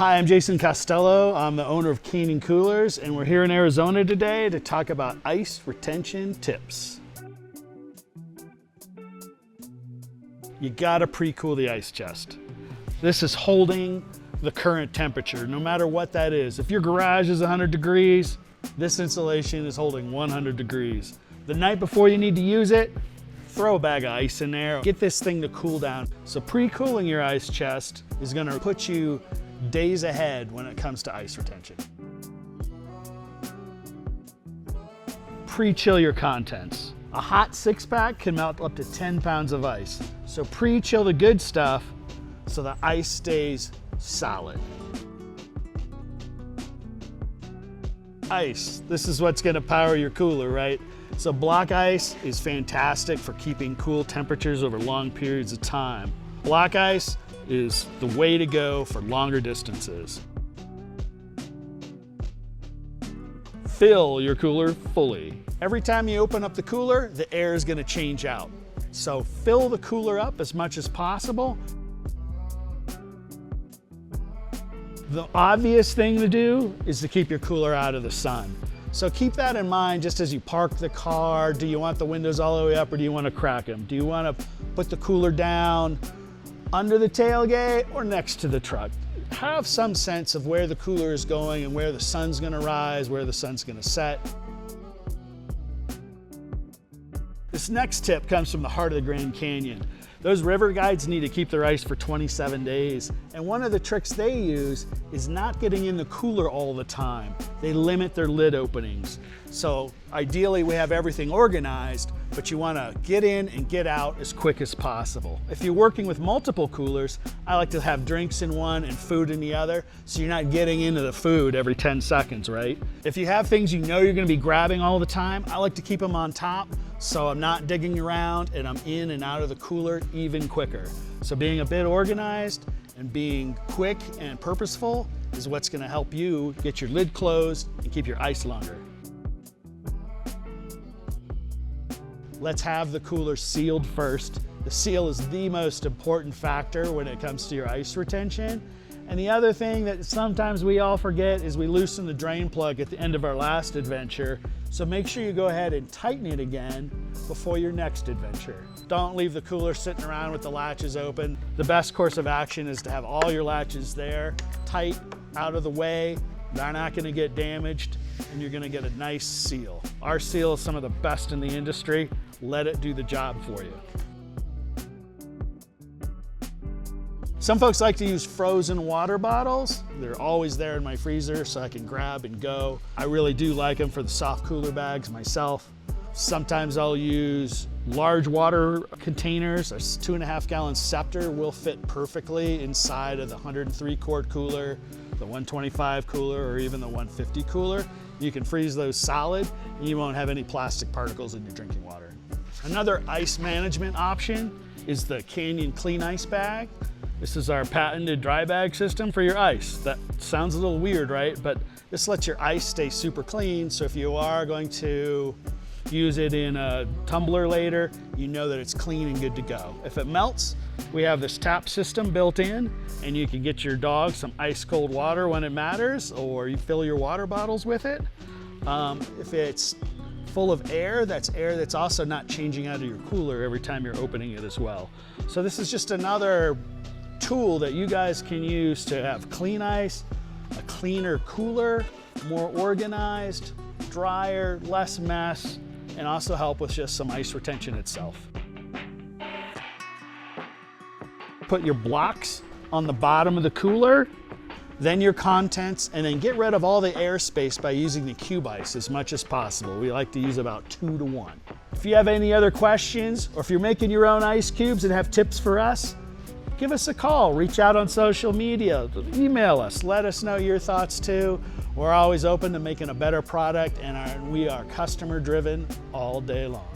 Hi, I'm Jason Costello. I'm the owner of Canyon Coolers, and we're here in Arizona today to talk about ice retention tips. You gotta pre-cool the ice chest. This is holding the current temperature, no matter what that is. If your garage is 100 degrees, this insulation is holding 100 degrees. The night before you need to use it, throw a bag of ice in there. Get this thing to cool down. So pre-cooling your ice chest is gonna put you days ahead when it comes to ice retention. Pre-chill your contents. A hot 6-pack can melt up to 10 pounds of ice. So pre-chill the good stuff so the ice stays solid. Ice, this is what's gonna power your cooler, right? So block ice is fantastic for keeping cool temperatures over long periods of time. Block ice is the way to go for longer distances. Fill your cooler fully. Every time you open up the cooler, the air is gonna change out. So fill the cooler up as much as possible. The obvious thing to do is to keep your cooler out of the sun. So keep that in mind just as you park the car. Do you want the windows all the way up or do you want to crack them? Do you want to put the cooler down under the tailgate or next to the truck? Have some sense of where the cooler is going and where the sun's going to rise, where the sun's going to set. This next tip comes from the heart of the Grand Canyon. Those river guides need to keep their ice for 27 days. And one of the tricks they use is not getting in the cooler all the time. They limit their lid openings. So ideally we have everything organized, but you wanna get in and get out as quick as possible. If you're working with multiple coolers, I like to have drinks in one and food in the other, so you're not getting into the food every 10 seconds, right? If you have things you know you're gonna be grabbing all the time, I like to keep them on top, so I'm not digging around and I'm in and out of the cooler even quicker. So being a bit organized and being quick and purposeful is what's gonna help you get your lid closed and keep your ice longer. Let's have the cooler sealed first. The seal is the most important factor when it comes to your ice retention. And the other thing that sometimes we all forget is we loosen the drain plug at the end of our last adventure. So make sure you go ahead and tighten it again before your next adventure. Don't leave the cooler sitting around with the latches open. The best course of action is to have all your latches there, tight, out of the way. They're not gonna get damaged and you're gonna get a nice seal. Our seal is some of the best in the industry. Let it do the job for you. Some folks like to use frozen water bottles. They're always there in my freezer so I can grab and go. I really do like them for the soft cooler bags myself. Sometimes I'll use large water containers. A 2.5 gallon Scepter will fit perfectly inside of the 103 quart cooler, the 125 cooler, or even the 150 cooler. You can freeze those solid and you won't have any plastic particles in your drinking water. Another ice management option is the Canyon Clean Ice Bag. This is our patented dry bag system for your ice. That sounds a little weird, right? But this lets your ice stay super clean. So if you are going to use it in a tumbler later, you know that it's clean and good to go. If it melts, we have this tap system built in and you can get your dog some ice cold water when it matters, or you fill your water bottles with it. If it's full of air that's also not changing out of your cooler every time you're opening it as well. So this is just another tool that you guys can use to have clean ice, a cleaner cooler, more organized, drier, less mess, and also help with just some ice retention itself. Put your blocks on the bottom of the cooler, then your contents, and then get rid of all the airspace by using the cube ice as much as possible. We like to use about 2 to 1. If you have any other questions, or if you're making your own ice cubes and have tips for us, give us a call, reach out on social media, email us, let us know your thoughts too. We're always open to making a better product, and we are customer driven all day long.